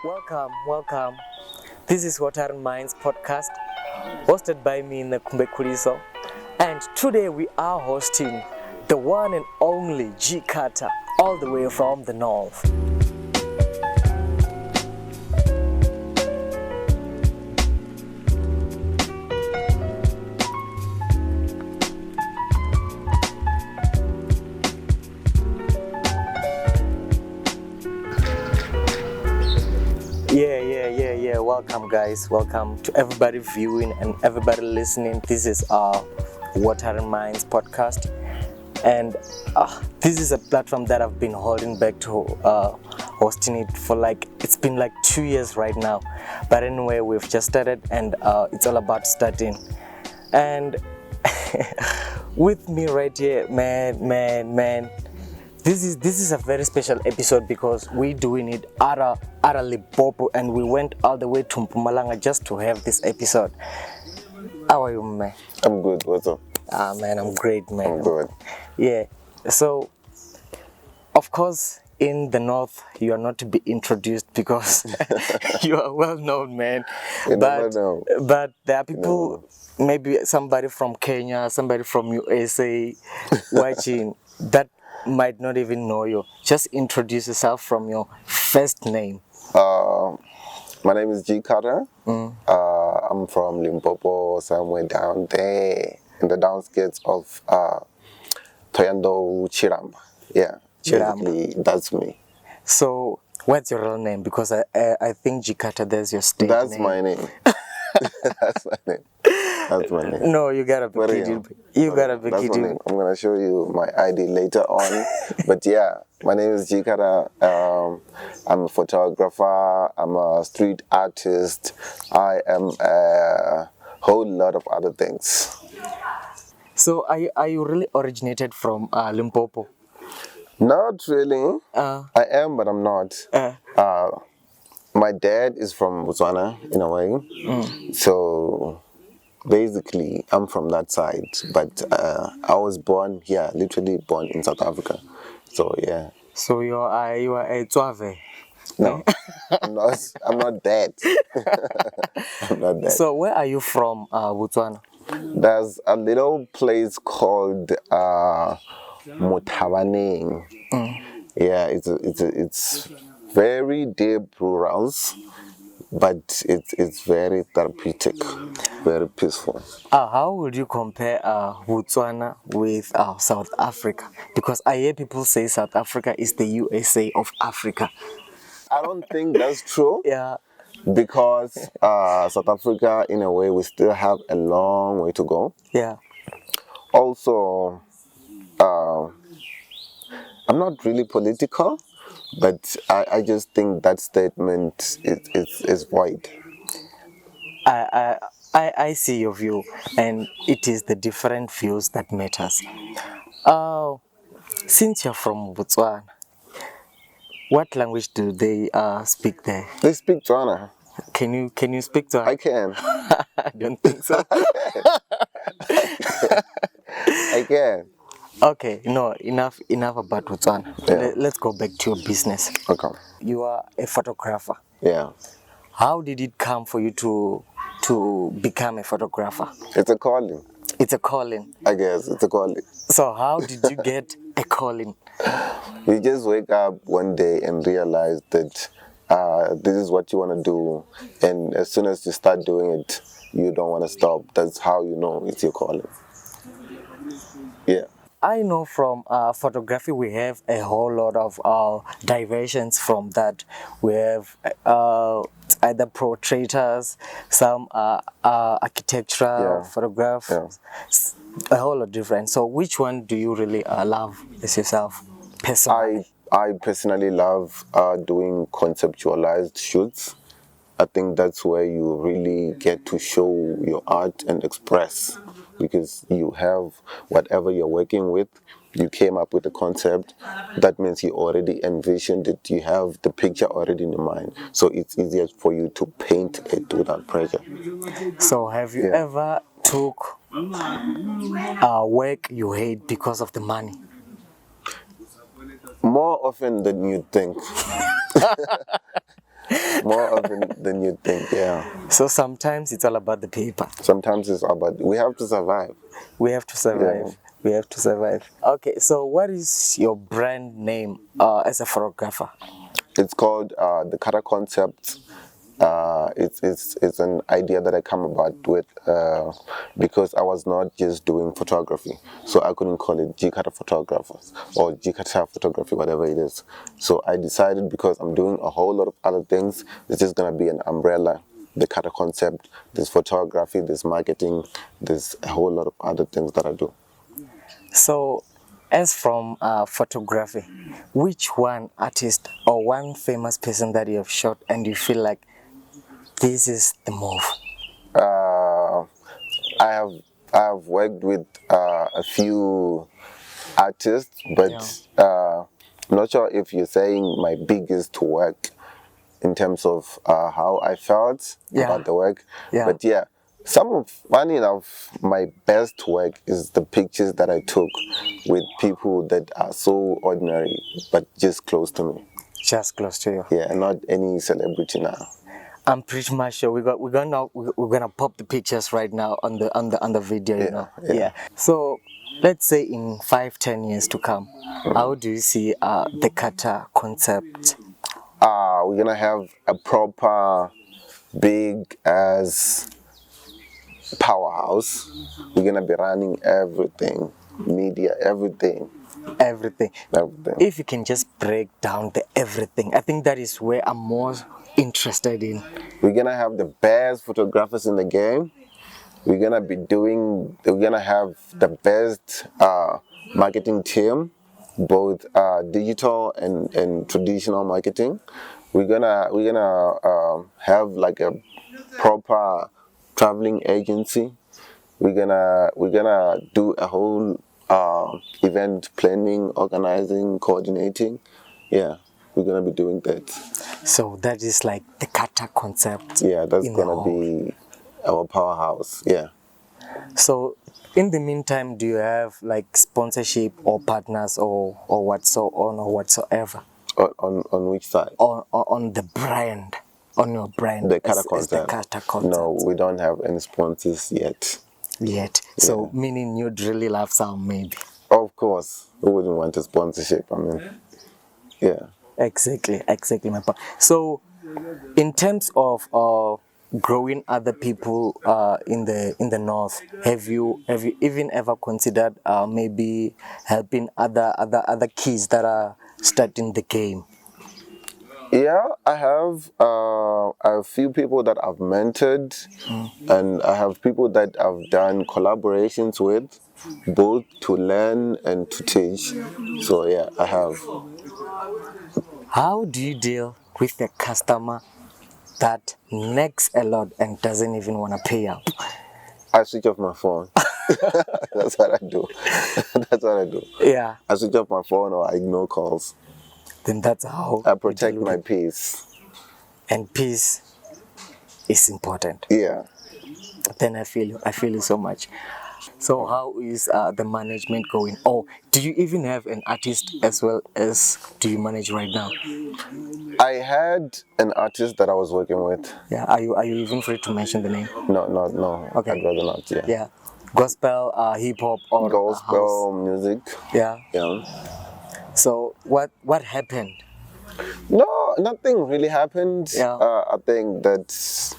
Welcome. This is What Are Minds podcast, hosted by me, Nakumbe Kuliso. And today we are hosting the one and only gee.carter, all the way from the north. Yeah. Welcome, guys. Welcome to everybody viewing and everybody listening. This is our What Are Minds podcast, and this is a platform that I've been holding back to hosting it for it's been 2 years right now. But anyway, we've just started, and it's all about starting. And with me right here, man. This is a very special episode because we're doing it out of Limpopo, and we went all the way to Mpumalanga just to have this episode. How are you, man? I'm good. What's up? Man, I'm great, man. I'm good. Yeah. So, of course, in the north, you are not to be introduced because you are well known, man. You never know. But there are people, maybe somebody from Kenya, somebody from USA, watching that might not even know you. Just introduce yourself from your first name. My name is gee.carter. I'm from Limpopo, somewhere down there in the downskirts of Toyando, Chiramba. Yeah, basically that's me. So, what's your real name? Because I think gee.carter, there's your state That's name. my name. That's my name. No, you gotta be kidding. You gotta be That's my kidding. name. I'm gonna show you my ID later on. But yeah, my name is gee.carter. I'm a photographer. I'm a street artist. I am a whole lot of other things. So, are you really originated from Limpopo? Not really. I am, but I'm not. My dad is from Botswana in a way. So basically, I'm from that side. But I was born here, literally born in South Africa. So yeah. So you are a Tswave? No, I'm not that. I'm not that. So where are you from, Botswana? There's a little place called Mothabaneng. Yeah, it's very deep rurals, but it's very therapeutic, very peaceful. How would you compare Botswana with South Africa? Because I hear people say South Africa is the USA of Africa. I don't think that's true. Yeah. Because South Africa, in a way, we still have a long way to go. Yeah. Also, I'm not really political, but I just think that statement is void. I see your view, and it is the different views that matters. Since you're from Botswana, what language do they speak there? They speak Tswana. Can you speak Tswana? I can. I don't think so. I can. Okay, no, enough about Botswana. Yeah. Let's go back to your business. Okay. You are a photographer. Yeah. How did it come for you to become a photographer? It's a calling. It's a calling. I guess it's a calling. So how did you get a calling? You just wake up one day and realize that this is what you want to do, and as soon as you start doing it, you don't want to stop. That's how you know it's your calling. Yeah. I know from photography we have a whole lot of diversions from that. We have either portraiters, some architectural photographs, a whole lot different. So which one do you really love as yourself personally? I personally love doing conceptualized shoots. I think that's where you really get to show your art and express, because you have whatever you're working with, you came up with a concept. That means you already envisioned it, you have the picture already in your mind, so it's easier for you to paint it without pressure. So have you ever took work you hate because of the money? More often than you think. More often than you think, yeah. So sometimes it's all about the paper. Sometimes it's about, we have to survive. We have to survive. Yeah. We have to survive. Okay, so what is your brand name as a photographer? It's called the Carter Concept. It's an idea that I come about with because I was not just doing photography, so I couldn't call it gee.carter photographers or gee.carter photography, whatever it is. So I decided, because I'm doing a whole lot of other things, it's just gonna be an umbrella. The Carter Concept. There's photography, there's marketing, there's a whole lot of other things that I do. So, as from photography, which one artist or one famous person that you have shot and you feel like this is the move? Uh, I have worked with a few artists, but I'm not sure if you're saying my biggest work in terms of how I felt about the work. But yeah, funny enough, my best work is the pictures that I took with people that are so ordinary but just close to me. Just close to you. Yeah, not any celebrity now. I'm pretty much sure we're gonna pop the pictures right now on the video. You know. Yeah. So let's say in 5-10 years to come, how do you see the Carter Concept? We're gonna have a proper big as powerhouse. We're gonna be running everything, media, everything. If you can just break down the everything, I think that is where I'm more interested in. We're gonna have the best photographers in the game. We're gonna have the best marketing team, both digital and traditional marketing. We're gonna have like a proper traveling agency. We're gonna do a whole event planning, organizing, coordinating. Yeah, we're gonna be doing that. So that is like the Carter Concept. Yeah, that's gonna be our powerhouse. Yeah. So in the meantime, do you have like sponsorship or partners or whatsoever? On which side? On the brand, on your brand. The Carter Concept. The Carter Concept. No, we don't have any sponsors yet. So meaning you'd really love some, maybe. Of course, who wouldn't want a sponsorship? I mean, yeah. Exactly, my point. So, in terms of growing other people in the north, have you even ever considered maybe helping other kids that are starting the game? Yeah, I have a few people that I've mentored, and I have people that I've done collaborations with, both to learn and to teach. So yeah, I have. How do you deal with a customer that nags a lot and doesn't even want to pay up? I switch off my phone. That's what I do. That's what I do. Yeah. I switch off my phone or I ignore calls. Then that's how I protect my peace. And peace is important. Yeah. Then I feel you so much. So how is the management going? Or do you even have an artist as well as do you manage right now? I had an artist that I was working with. Yeah. Are you even free to mention the name? No. Okay. I'd rather not. Yeah. Yeah. Gospel, hip hop, or gospel house? Music. Yeah. Yeah. So what happened? No, nothing really happened. Yeah. I think that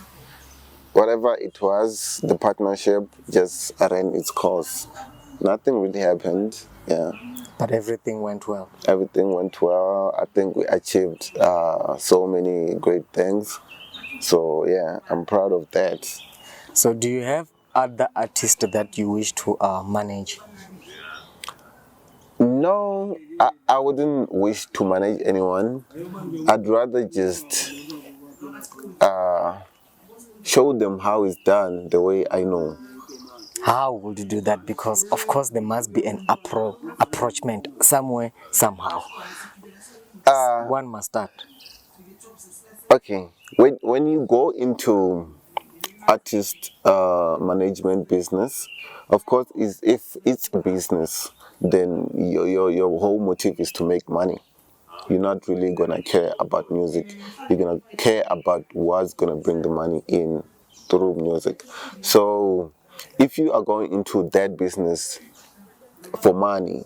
whatever it was, the partnership just ran its course. Nothing really happened. Yeah. But everything went well. Everything went well. I think we achieved so many great things. So yeah, I'm proud of that. So do you have other artists that you wish to manage? No, I wouldn't wish to manage anyone. I'd rather just show them how it's done the way I know. How would you do that? Because of course there must be an approachment somewhere, somehow. One must start. Okay, when you go into artist management business, of course, if it's a business, then your whole motive is to make money. you're not really gonna care about music. You're gonna care about what's gonna bring the money in through music. So if you are going into that business for money,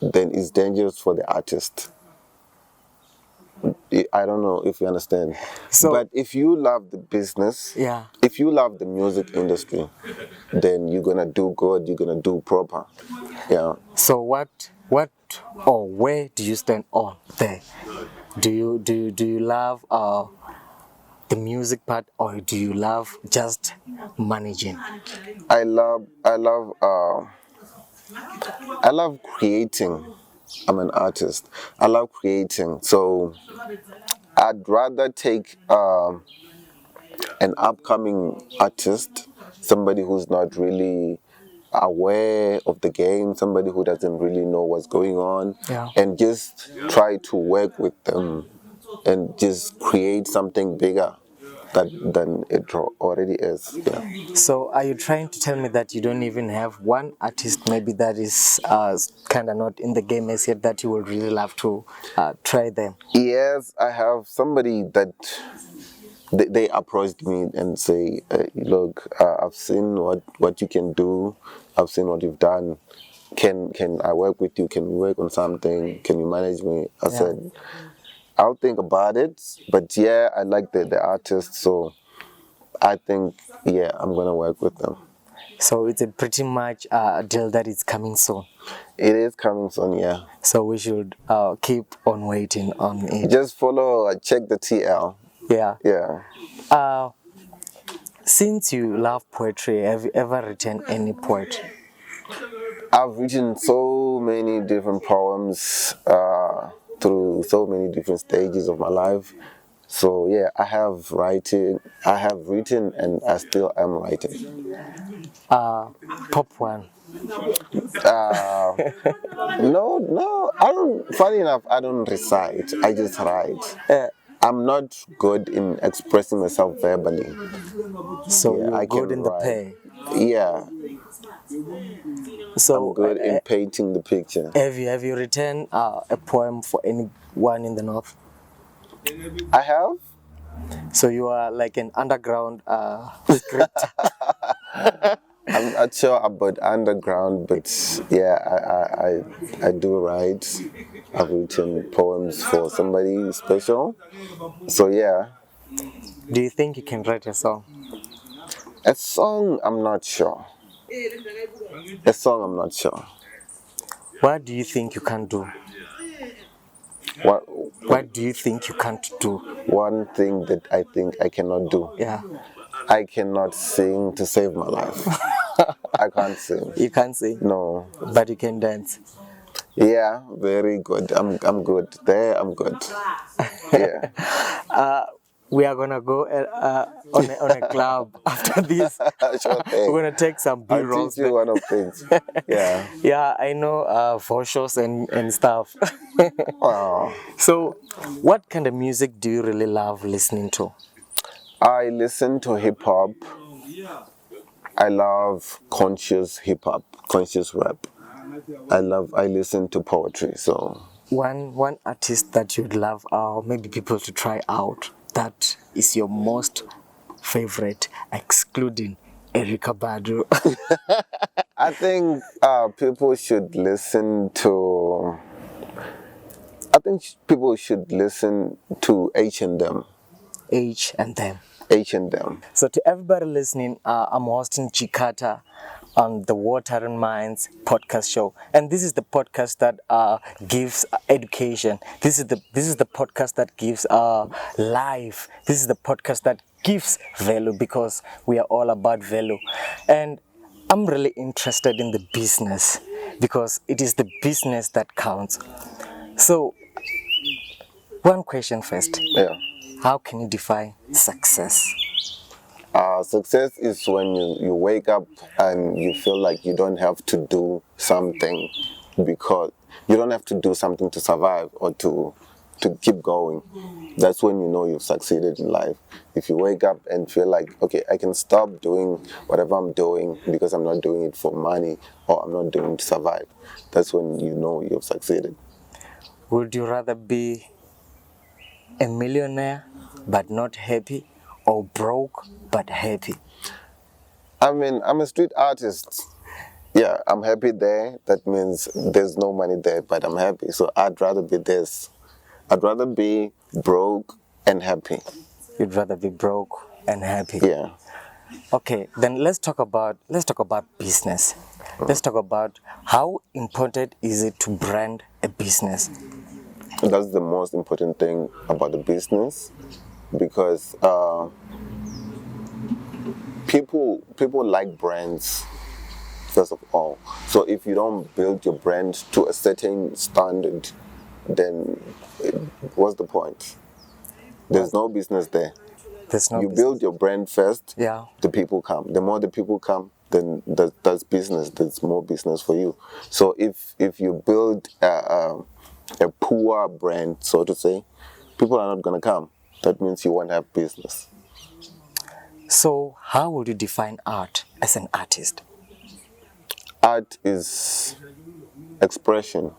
then it's dangerous for the artist. I don't know if you understand. So- but if you love the business, Yeah. if you love the music industry, then you're gonna do good, you're gonna do proper. Yeah. So what or where do you stand on there? Do you love the music part, or do you love just managing? I love creating. I'm an artist. I love creating. So I'd rather take an upcoming artist, somebody who's not really aware of the game, somebody who doesn't really know what's going on, Yeah. and just try to work with them and just create something bigger than it already is. Yeah. So are you trying to tell me that you don't even have one artist maybe that is kind of not in the game as yet that you would really love to try them? Yes, I have somebody that they approached me and say, look, I've seen what you can do. I've seen what you've done. Can I work with you? Can we work on something? Can you manage me? I said, I'll think about it. But yeah, I like the artist, so I think, yeah, I'm going to work with them. So it's a pretty much a deal that is coming soon. It is coming soon, yeah. So we should keep on waiting on it. Just follow, check the TL. Yeah. Yeah. Since you love poetry, have you ever written any poetry? I've written so many different poems through so many different stages of my life. So yeah, I have written, and I still am writing. Pop one. No, I don't. Funny enough, I don't recite. I just write. I'm not good in expressing myself verbally. So Yeah, you're I good can in the write. pay. Yeah, So I'm good in painting the picture. have you written a poem for anyone in the north? I have. So you are like an underground script. I'm not sure about underground, but yeah, I do write. I've written poems for somebody special. So yeah, Do you think you can write a song? a song I'm not sure. A song I'm not sure. What do you think you can do? What What do you think you can't do? one thing that I think I cannot do? Yeah. I cannot sing to save my life. I can't sing. You can't sing, No. but you can dance. Yeah, very good. I'm good. There, I'm good. Yeah. We are gonna go on a club after this. Sure thing. We're gonna take some I'll B-rolls. teach you one of things. Yeah. Yeah, I know for shows and stuff. Wow. So, what kind of music do you really love listening to? I listen to hip hop. I love conscious hip hop, conscious rap. I listen to poetry. So One artist that you'd love, maybe people to try out, that is your most favorite, excluding Erika Badu. I think people should listen to. I think people should listen to H&M. H&M. H&M. So to everybody listening, I'm hosting gee.carter on the Water and Minds podcast show, and this is the podcast that gives education. This is the podcast that gives life. This is the podcast that gives value, because we are all about value. And I'm really interested in the business, because it is the business that counts. So, one question first. Yeah. How can you define success? Success is when you wake up and you feel like you don't have to do something, because you don't have to do something to survive or to keep going. That's when you know you've succeeded in life. If you wake up and feel like, okay, I can stop doing whatever I'm doing because I'm not doing it for money, or I'm not doing it to survive, that's when you know you've succeeded. Would you rather be a millionaire but not happy, or broke but happy? I mean, I'm a street artist. Yeah, I'm happy there. That means there's no money there, but I'm happy. So I'd rather be this. I'd rather be broke and happy. You'd rather be broke and happy. Yeah. Okay, then let's talk about business. Let's talk about how important is it to brand a business. That's the most important thing about the business, because people like brands first of all. So if you don't build your brand to a certain standard, then what's the point? There's no business there. There's no You business. build your brand first, Yeah. the people come. The more the people come, then that's business. There's more business for you. So if you build a poor brand, so to say, people are not going to come. That means you won't have business. So how would you define art as an artist? Art is expression.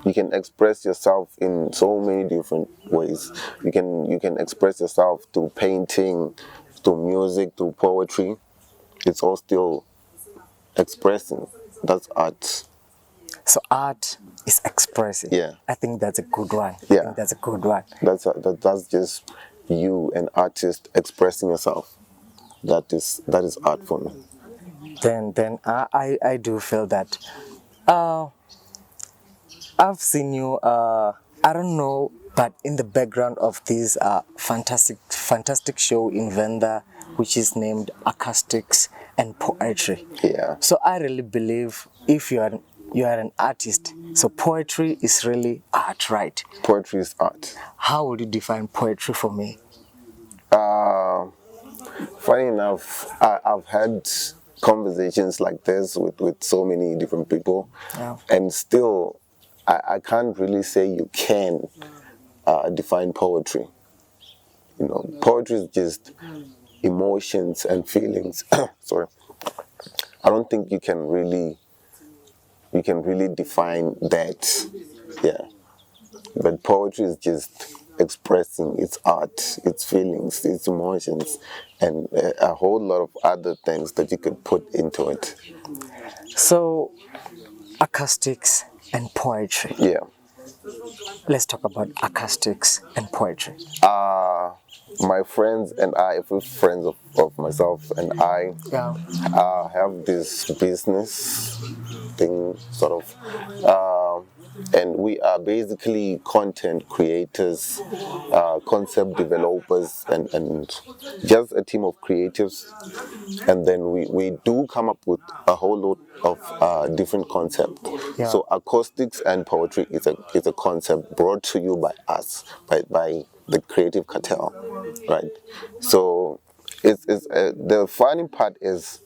You can express yourself in so many different ways. You can express yourself through painting, through music, through poetry. It's all still expressing. That's art. So art is expressive. Yeah. I think that's a good one. Yeah. I think that's a good one. That's just you, an artist, expressing yourself. That is art for me. Then I do feel that I've seen you I don't know, but in the background of this fantastic show in Venda, which is named Acoustics and Poetry. Yeah. So I really believe if you are an artist, so poetry is really art, right? Poetry is art. How would you define poetry for me? Funny enough, I've had conversations like this with so many different people, Yeah. and still, I can't really say you can define poetry. You know, poetry is just emotions and feelings. Sorry, I don't think you can really define that. Yeah, but poetry is just expressing its art, its feelings, its emotions, and a whole lot of other things that you could put into it. So acoustics and poetry. Yeah. Let's talk about acoustics and poetry. My friends and I, a few friends of myself and I, Yeah. have this business thing, sort of, and we are basically content creators, concept developers, and just a team of creatives. And then we do come up with a whole lot of different concepts. Yeah. So acoustics and poetry is a concept brought to you by us, by the Creative Cartel, right? So it's the funny part is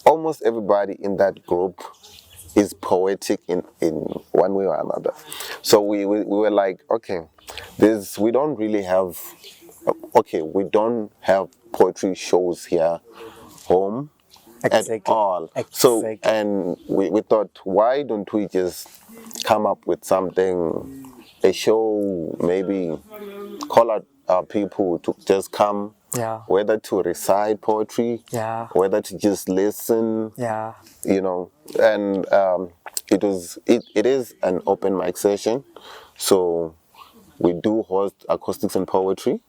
almost everybody in that group is poetic in one way or another. So we were like, okay, we don't really have, we don't have poetry shows here home Exactly. at all. So, Exactly. and we thought, why don't we just come up with something, a show, maybe call out people to just come, Yeah. whether to recite poetry, Yeah. whether to just listen, Yeah. you know, and it is an open mic session, so we do host acoustics and poetry.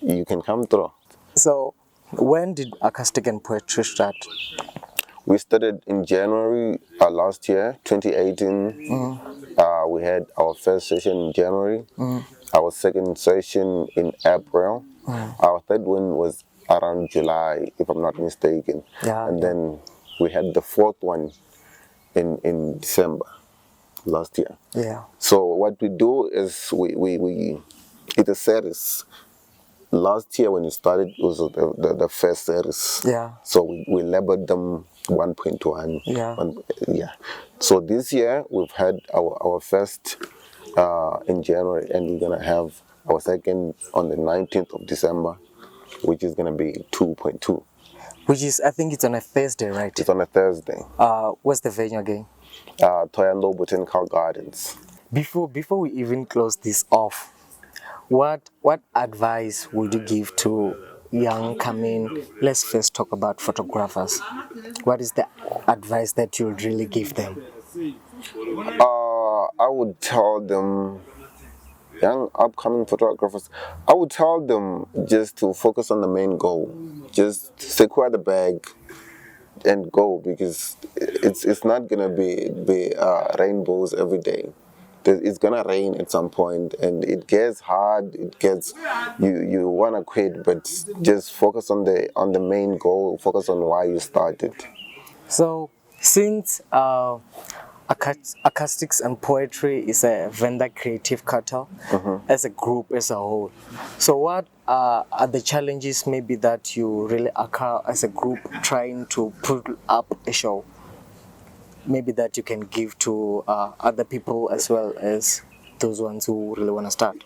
You can come through. So when did acoustic and poetry start? We started in January last year, 2018. We had our first session in January, our second session in April, our third one was around July, if I'm not mistaken. Yeah, And yeah. then we had the fourth one in December last year. Yeah. So what we do is we it's a series. Last year when it started, it was the first series. Yeah. So we labeled them 1.1. Yeah. Yeah. So this year we've had our first in January, and we're gonna have our second on the 19th of December, which is gonna be 2.2. Which is, I think it's on a Thursday, right? It's on a Thursday. What's the venue again? Toyando Botanical Gardens. Before we even close this off, what advice would you give to young coming? Let's first talk about photographers. What is the advice that you would really give them? I would tell them, young upcoming photographers, I would tell them just to focus on the main goal. Just secure the bag and go, because it's not gonna be rainbows every day. It's gonna rain at some point, and it gets hard. It gets you wanna quit, but just focus on the main goal. Focus on why you started. So, since acoustics and poetry is a vendor creative cartel as a group, as a whole, so what are the challenges maybe that you really occur as a group trying to put up a show? Maybe that you can give to other people as well as those ones who really want to start.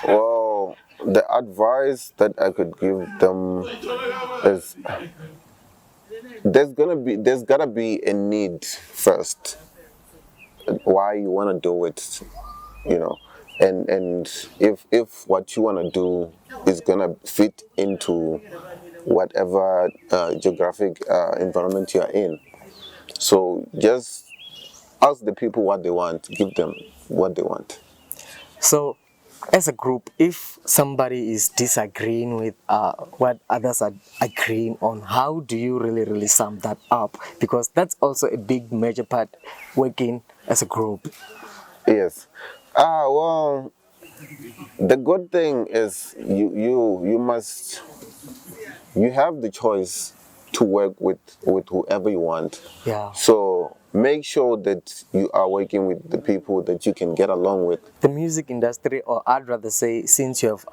Well, the advice that I could give them is there's gotta be a need first, why you want to do it, you know, and if what you want to do is gonna fit into whatever geographic environment you're in. So just ask the people what they want, give them what they want. So, as a group, if somebody is disagreeing with what others are agreeing on, how do you really sum that up? Because that's also a big major part working as a group. Yes. Well, the good thing is you have the choice to work with whoever you want. Yeah. So make sure that you are working with the people that you can get along with. The music industry, or I'd rather say, since you have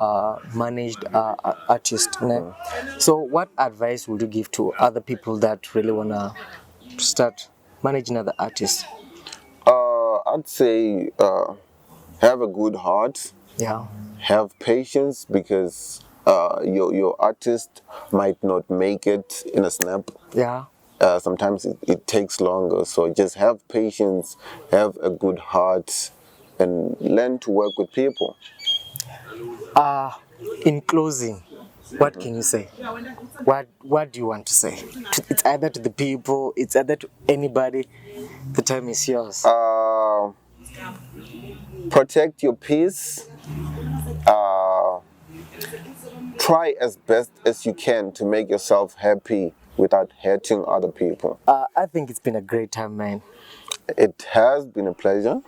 managed artists, né? So what advice would you give to other people that really wanna start managing other artists? I'd say have a good heart, Yeah. have patience, because your artist might not make it in a snap. Yeah. Sometimes it takes longer, so just have patience, have a good heart, and learn to work with people. In closing, what can you say? What do you want to say? It's either to the people, it's either to anybody. The time is yours. Protect your peace. Try as best as you can to make yourself happy without hurting other people. I think it's been a great time, man. It has been a pleasure.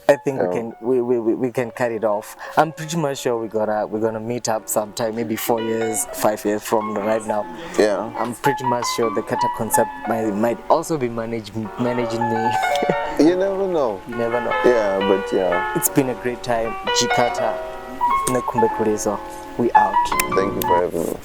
I think we can cut it off. I'm pretty much sure we're gonna meet up sometime, maybe 4 years, 5 years from right now. Yeah. I'm pretty much sure the Carter concept might also be managing me. You never know. You never know. Yeah, but yeah. It's been a great time. Gee.carter. We out. Thank you for having me.